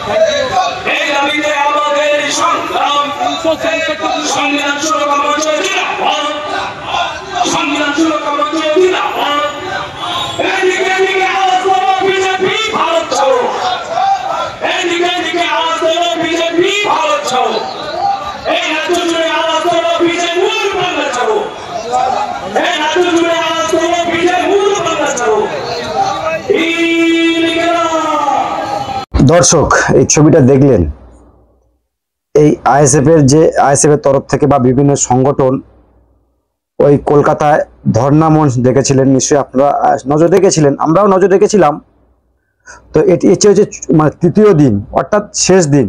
এই দাবিতে আমাদের সংগ্রাম, সংবিধান সুরক্ষা মঞ্চে জিন্দাবাদ, সংবিধান সুরক্ষা মঞ্চে জিন্দাবাদ। এদিকে এদিকে আওয়াজ করো বিজেপি ভারত ছাড়ো, এদিকে এদিকে আওয়াজ করো বিজেপি ভারত ছাড়ো, এই রাজ্য জুড়ে আওয়াজ করো বিজেপি মূল বাংলা ছাড়ো, এই রাজ্য জুড়ে আওয়াজ করো বিজেপি মূল বাংলা ছাড়ো। দর্শক, এই ছবিটা দেখলেন, এই আইএসএফ এর তরফ থেকে বা বিভিন্ন সংগঠন ওই কলকাতায় ধর্ণা মঞ্চ দেখেছিলেন, নিশ্চয়ই আপনারা নজর রেখেছিলেন, আমরাও নজর রেখেছিলাম। তো এটি হচ্ছে মানে তৃতীয় দিন, অর্থাৎ শেষ দিন।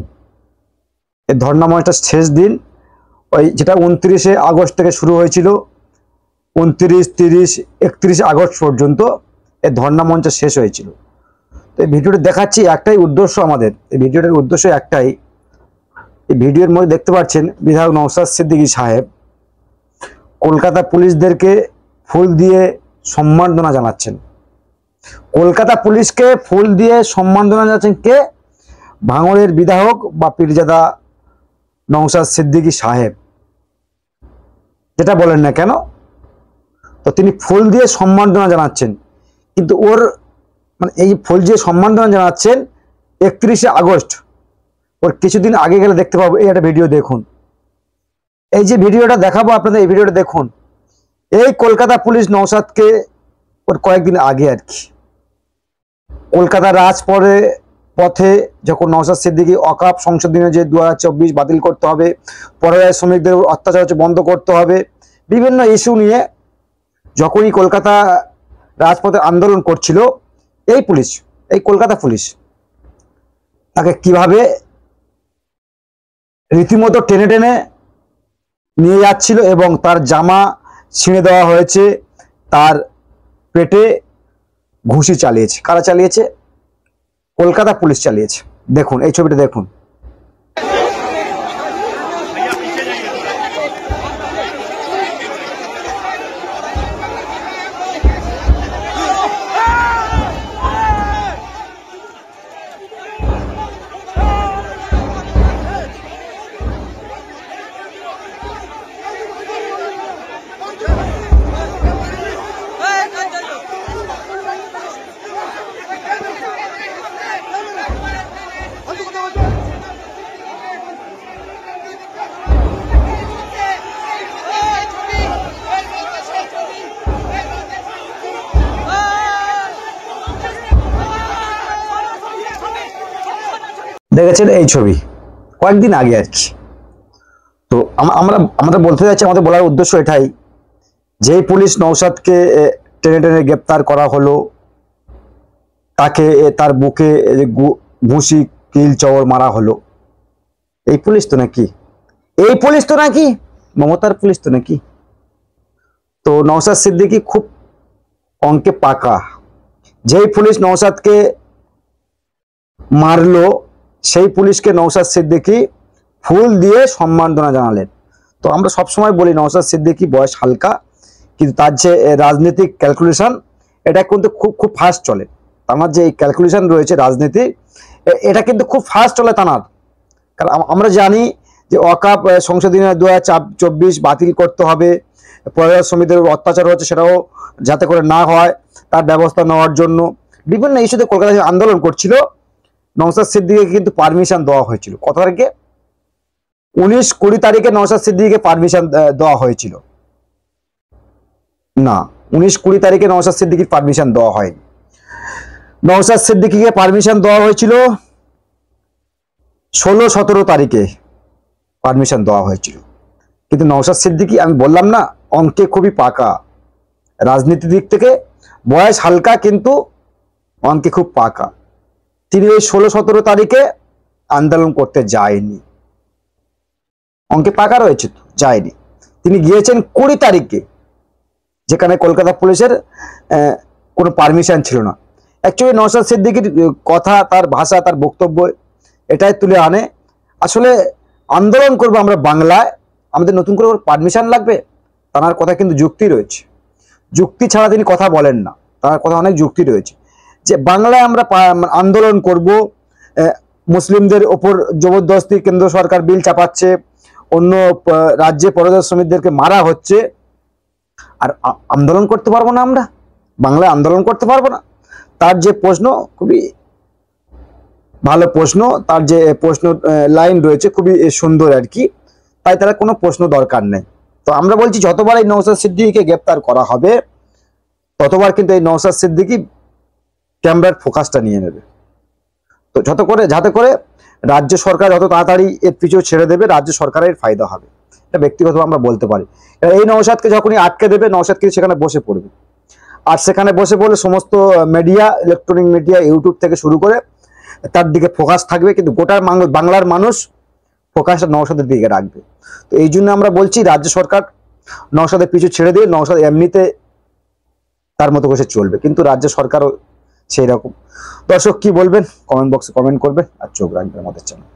এই ধর্ণা মঞ্চটা শেষ দিন, ওই যেটা 29শে আগস্ট থেকে শুরু হয়েছিল, 29, 30, 31 আগস্ট পর্যন্ত এই ধর্ণা মঞ্চ শেষ হয়েছিল। তো এই ভিডিওটা দেখাচ্ছি, একটাই উদ্দেশ্য আমাদের, এই ভিডিওটার উদ্দেশ্য একটাই। এই ভিডিওর মধ্যে দেখতে পাচ্ছেন বিধায়ক নওশাদ সিদ্দিকী সাহেব কলকাতা পুলিশদেরকে ফুল দিয়ে সম্মাননা জানাচ্ছেন। কলকাতা পুলিশকে ফুল দিয়ে সম্মাননা জানাচ্ছেন কে? ভাঙড়ের বিধায়ক বা পীরজাদা নওশাদ সিদ্দিকী সাহেব, যেটা বলেন না কেন, তো তিনি ফুল দিয়ে সম্মাননা জানাচ্ছেন। কিন্তু ওর মানে এই ফুল দিয়ে সম্মাননা জানাচ্ছেন 31শে আগস্ট, ওর কিছুদিন আগে গেলে দেখতে পাবো। এই একটা ভিডিও দেখুন, এই যে ভিডিওটা দেখাবো আপনাদের, এই ভিডিওটা দেখুন। এই কলকাতা পুলিশ নওশাদকে ওর কয়েকদিন আগে আর কি কলকাতা পথে যখন নওশাদ সিদ্দিকী অকাপ সংশোধনী যে 2024 বাতিল করতে হবে, পরিযায়ী শ্রমিকদের অত্যাচার হচ্ছে বন্ধ করতে হবে, বিভিন্ন ইস্যু নিয়ে যখনই কলকাতা রাজপথে আন্দোলন করছিল, এই কলকাতা পুলিশ তাকে কিভাবে রীতিমতো টেনে টেনে নিয়ে যাচ্ছিল এবং তার জামা ছিঁড়ে দেওয়া হয়েছে, তার পেটে ঘুষি চালিয়েছে। কারা চালিয়েছে? কলকাতা পুলিশ চালিয়েছে। দেখুন এই ছবিটা দেখুন। দেখেছেন এই ছবি কয়েকদিন আগে আর কি। তো আমরা বলতে যাচ্ছি, আমাদের বলার উদ্দেশ্য এটাই, যেই পুলিশ নওশাদকে টেনে টেনে গ্রেপ্তার করা হলো, তাকে তার বুকে ঘুষি কিল চওর মারা হলো, এই পুলিশ তো নাকি মমতার পুলিশ তো নাকি? তো নওশাদ সিদ্দিকী খুব অঙ্কে পাকা। যেই পুলিশ নওশাদকে মারলো, সেই পুলিশকে নওশাদ সিদ্দিকী ফুল দিয়ে সম্মাননা জানালেন। তো আমরা সবসময় বলি নওশাদ সিদ্দিকী বয়স হালকা, কিন্তু তার যে রাজনৈতিক ক্যালকুলেশন, এটা কিন্তু খুব ফাস্ট চলে। তার যে এই ক্যালকুলেশন রয়েছে রাজনীতি, এটা কিন্তু খুব ফাস্ট চলে তার। কারণ আমরা জানি যে অকাপ সংশোধনী 2024 বাতিল করতে হবে, পরিযায়ী শ্রমিকদের অত্যাচার হচ্ছে সেটাও যাতে করে না হয় তার ব্যবস্থা নেওয়ার জন্য বিভিন্ন ইস্যুতে কলকাতা আন্দোলন করছিল। নওশাদ সিদ্দিকীকে কিন্তু পারমিশন দেওয়া হয়েছিল। কত তারিখে? 19-20 তারিখে নওশাদ সিদ্দিকীকে পারমিশন দেওয়া হয়েছিল না, 19-20 তারিখে নওশাদ সিদ্দিকীর পারমিশন দেওয়া হয়নি। নওশাদ সিদ্দিকীকে পারমিশন দেওয়া হয়েছিল 16-17 তারিখে পারমিশন দেওয়া হয়েছিল। কিন্তু নওশাদ সিদ্দিকী, আমি বললাম না, অঙ্কে খুবই পাকা। রাজনীতির দিক থেকে বয়স হালকা কিন্তু অঙ্কে খুব পাকা। তিনি ওই 16-17 তারিখে আন্দোলন করতে যায়নি, অঙ্কে পাকা রয়েছে তো, যায়নি। তিনি গিয়েছেন 20 তারিখে, যেখানে কলকাতা পুলিশের কোনো পারমিশন ছিল না। অ্যাকচুয়ালি নওশাদ সিদ্দিকীর কথা, তার ভাষা, তার বক্তব্য এটাই তুলে আনে, আসলে আন্দোলন করবো আমরা বাংলায়, আমাদের নতুন করে পারমিশন লাগবে? তার কথা কিন্তু যুক্তি রয়েছে, যুক্তি ছাড়া তিনি কথা বলেন না, তার কথা অনেক যুক্তি রয়েছে। যে বাংলায় আমরা আন্দোলন করব, মুসলিমদের ওপর জবরদস্তি কেন্দ্র সরকার বিল চাপাচ্ছে, অন্য রাজ্যে পরিযায়ী শ্রমিকদেরকে মারা হচ্ছে, আর আন্দোলন করতে পারবো না? আমরা বাংলায় আন্দোলন করতে পারবো না? তার যে প্রশ্ন, খুবই ভালো প্রশ্ন, তার যে প্রশ্ন লাইন রয়েছে খুবই সুন্দর আর কি, তাই তারা কোনো প্রশ্ন দরকার নেই। তো আমরা বলছি যতবার এই নওশাদ সিদ্দিকীকে গ্রেপ্তার করা হবে ততবার কিন্তু এই নওশাদ সিদ্দিকী ক্যামেরার ফোকাসটা নিয়ে নেবে। তো যাতে করে রাজ্য সরকার যত তাড়াতাড়ি এর পিছু ছেড়ে দেবে, রাজ্য সরকারের ফায়দা হবে, এটা ব্যক্তিগতভাবে আমরা বলতে পারি। এই নওশাদকে যখনই আটকে দেবে, নওশাদ কিন্তু সেখানে বসে পড়বে, আর সেখানে বসে পড়লে সমস্ত মিডিয়া, ইলেকট্রনিক মিডিয়া, ইউটিউব থেকে শুরু করে তার দিকে ফোকাস থাকবে, কিন্তু গোটা বাংলার মানুষ ফোকাসটা নওশাদের দিকে রাখবে। তো এই জন্য আমরা বলছি রাজ্য সরকার নওশাদের পিছু ছেড়ে দিয়ে, নওশাদ এমনিতে তার মতো করে চলবে, কিন্তু রাজ্য সরকারও সেই রকম। দর্শক কি বলবেন কমেন্ট বক্সে কমেন্ট করবেন, আর চোখ রাখবেন আমাদের চ্যানেল।